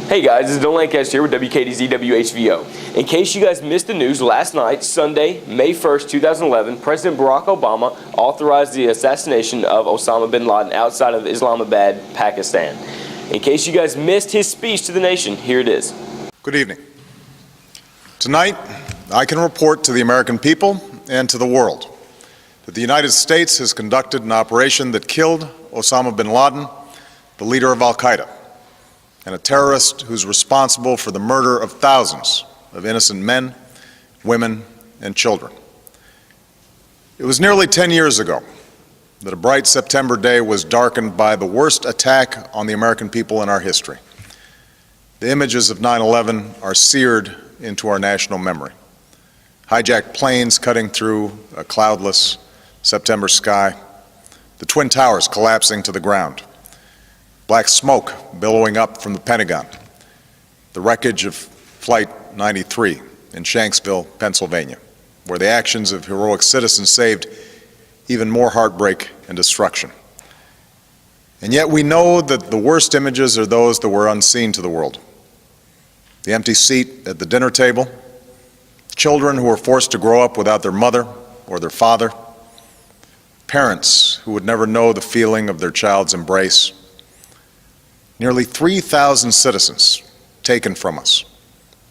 Hey guys, this is Dylan Lancaster here with WKDZ WHVO. In case you guys missed the news, last night, Sunday, May 1st, 2011, President Barack Obama authorized the assassination of Osama bin Laden outside of Islamabad, Pakistan. In case you guys missed his speech to the nation, here it is. Good evening. Tonight, I can report to the American people and to the world that the United States has conducted an operation that killed Osama bin Laden, the leader of Al-Qaeda, and a terrorist who's responsible for the murder of thousands of innocent men, women, and children. It was nearly 10 years ago that a bright September day was darkened by the worst attack on the American people in our history. The images of 9/11 are seared into our national memory. Hijacked planes cutting through a cloudless September sky, the Twin Towers collapsing to the ground, black smoke billowing up from the Pentagon, the wreckage of Flight 93 in Shanksville, Pennsylvania, where the actions of heroic citizens saved even more heartbreak and destruction. And yet we know that the worst images are those that were unseen to the world. The empty seat at the dinner table, children who were forced to grow up without their mother or their father, parents who would never know the feeling of their child's embrace, nearly 3,000 citizens taken from us,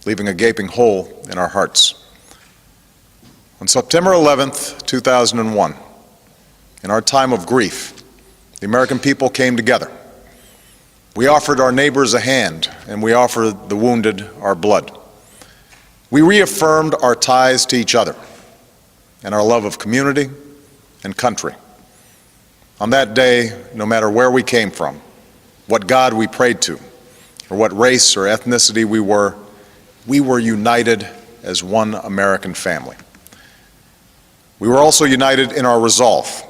leaving a gaping hole in our hearts. On September 11th, 2001, in our time of grief, the American people came together. We offered our neighbors a hand, and we offered the wounded our blood. We reaffirmed our ties to each other and our love of community and country. On that day, no matter where we came from, what God we prayed to, or what race or ethnicity we were united as one American family. We were also united in our resolve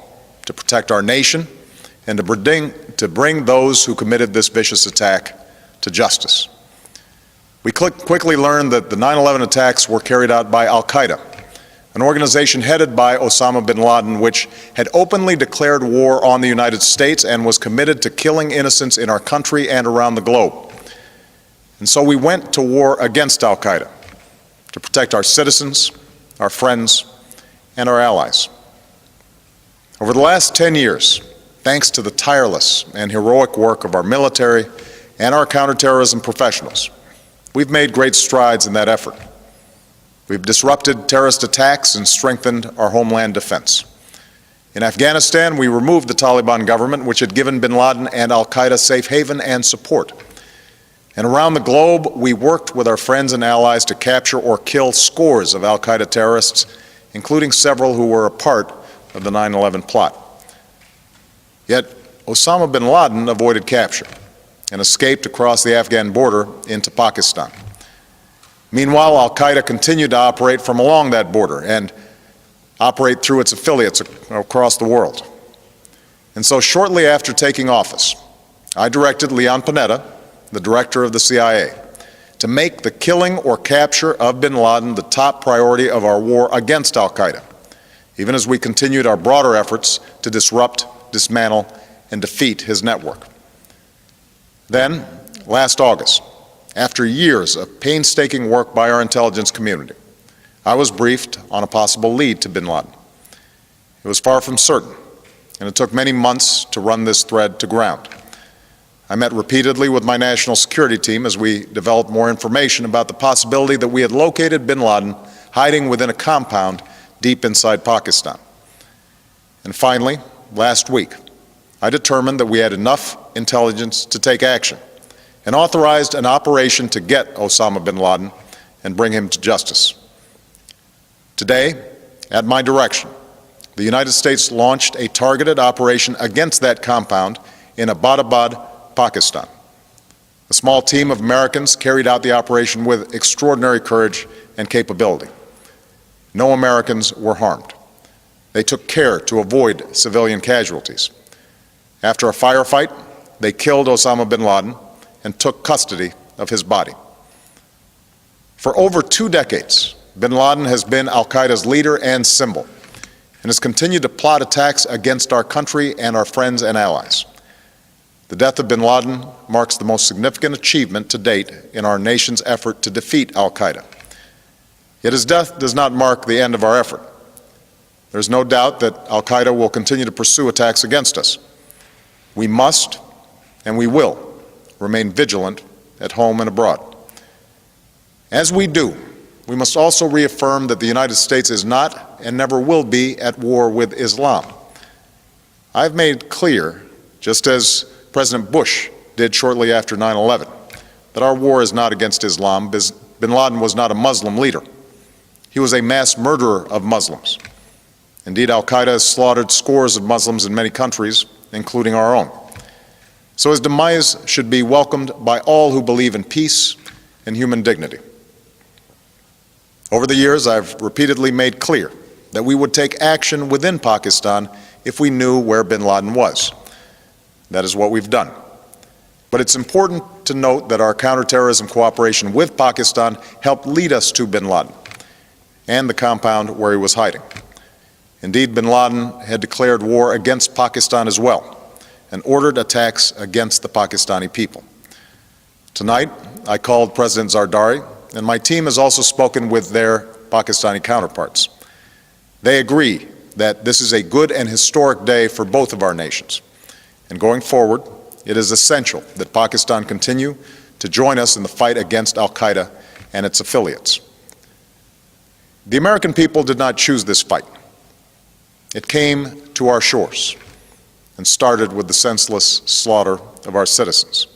to protect our nation and to bring those who committed this vicious attack to justice. We quickly learned that the 9/11 attacks were carried out by Al-Qaeda, an organization headed by Osama bin Laden, which had openly declared war on the United States and was committed to killing innocents in our country and around the globe. And so we went to war against Al-Qaeda to protect our citizens, our friends, and our allies. Over the last 10 years, thanks to the tireless and heroic work of our military and our counterterrorism professionals, we've made great strides in that effort. We've disrupted terrorist attacks and strengthened our homeland defense. In Afghanistan, we removed the Taliban government, which had given bin Laden and Al-Qaeda safe haven and support. And around the globe, we worked with our friends and allies to capture or kill scores of Al-Qaeda terrorists, including several who were a part of the 9/11 plot. Yet, Osama bin Laden avoided capture and escaped across the Afghan border into Pakistan. Meanwhile, Al-Qaeda continued to operate from along that border and operate through its affiliates across the world. And so shortly after taking office, I directed Leon Panetta, the director of the CIA, to make the killing or capture of bin Laden the top priority of our war against Al-Qaeda, even as we continued our broader efforts to disrupt, dismantle, and defeat his network. Then, last August, after years of painstaking work by our intelligence community, I was briefed on a possible lead to bin Laden. It was far from certain, and it took many months to run this thread to ground. I met repeatedly with my national security team as we developed more information about the possibility that we had located bin Laden hiding within a compound deep inside Pakistan. And finally, last week, I determined that we had enough intelligence to take action and authorized an operation to get Osama bin Laden and bring him to justice. Today, at my direction, the United States launched a targeted operation against that compound in Abbottabad, Pakistan. A small team of Americans carried out the operation with extraordinary courage and capability. No Americans were harmed. They took care to avoid civilian casualties. After a firefight, they killed Osama bin Laden and took custody of his body. For over 2 decades, bin Laden has been Al-Qaeda's leader and symbol, and has continued to plot attacks against our country and our friends and allies. The death of bin Laden marks the most significant achievement to date in our nation's effort to defeat al-Qaeda. Yet his death does not mark the end of our effort. There's no doubt that al-Qaeda will continue to pursue attacks against us. We must, and we will, remain vigilant at home and abroad. As we do, we must also reaffirm that the United States is not and never will be at war with Islam. I've made clear, just as President Bush did shortly after 9/11, that our war is not against Islam. Bin Laden was not a Muslim leader. He was a mass murderer of Muslims. Indeed, al-Qaeda has slaughtered scores of Muslims in many countries, including our own. So his demise should be welcomed by all who believe in peace and human dignity. Over the years, I've repeatedly made clear that we would take action within Pakistan if we knew where bin Laden was. That is what we've done. But it's important to note that our counterterrorism cooperation with Pakistan helped lead us to bin Laden and the compound where he was hiding. Indeed, bin Laden had declared war against Pakistan as well and ordered attacks against the Pakistani people. Tonight, I called President Zardari, and my team has also spoken with their Pakistani counterparts. They agree that this is a good and historic day for both of our nations. And going forward, it is essential that Pakistan continue to join us in the fight against al-Qaeda and its affiliates. The American people did not choose this fight. It came to our shores and started with the senseless slaughter of our citizens.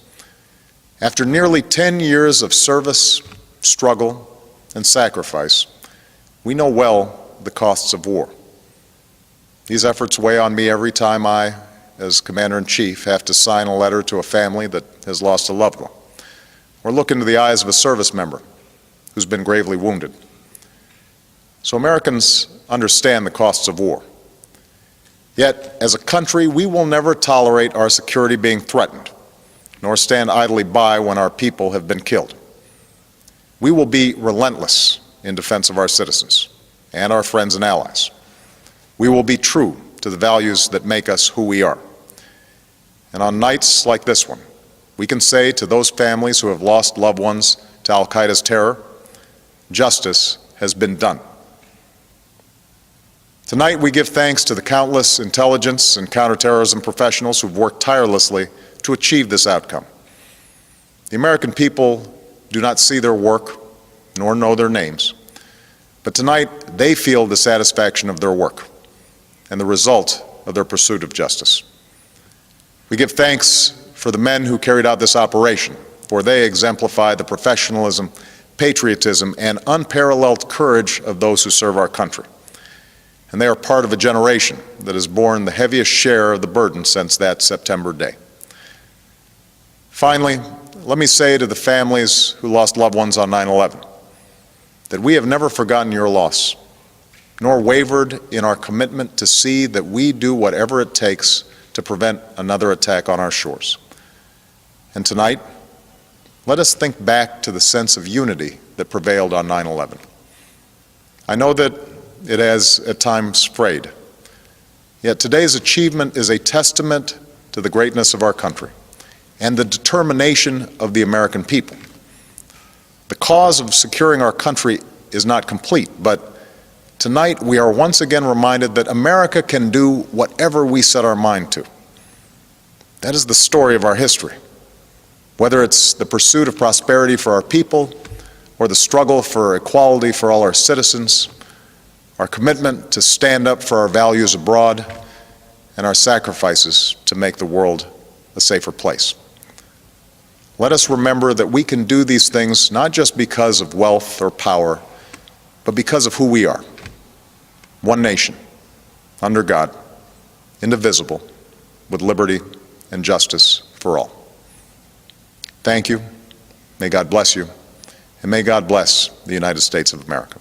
After nearly 10 years of service, struggle, and sacrifice, we know well the costs of war. These efforts weigh on me every time I, as Commander-in-Chief, have to sign a letter to a family that has lost a loved one, or look into the eyes of a service member who's been gravely wounded. So Americans understand the costs of war. Yet, as a country, we will never tolerate our security being threatened, nor stand idly by when our people have been killed. We will be relentless in defense of our citizens and our friends and allies. We will be true to the values that make us who we are. And on nights like this one, we can say to those families who have lost loved ones to al-Qaeda's terror, justice has been done. Tonight we give thanks to the countless intelligence and counterterrorism professionals who've worked tirelessly to achieve this outcome. The American people do not see their work nor know their names, but tonight they feel the satisfaction of their work and the result of their pursuit of justice. We give thanks for the men who carried out this operation, for they exemplify the professionalism, patriotism, and unparalleled courage of those who serve our country. And they are part of a generation that has borne the heaviest share of the burden since that September day. Finally, let me say to the families who lost loved ones on 9/11 that we have never forgotten your loss, nor wavered in our commitment to see that we do whatever it takes to prevent another attack on our shores. And tonight, let us think back to the sense of unity that prevailed on 9/11. I know that it has at times frayed, yet today's achievement is a testament to the greatness of our country and the determination of the American people. The cause of securing our country is not complete, but tonight we are once again reminded that America can do whatever we set our mind to. That is the story of our history. Whether it's the pursuit of prosperity for our people or the struggle for equality for all our citizens, our commitment to stand up for our values abroad, and our sacrifices to make the world a safer place. Let us remember that we can do these things not just because of wealth or power, but because of who we are. One nation, under God, indivisible, with liberty and justice for all. Thank you. May God bless you, and may God bless the United States of America.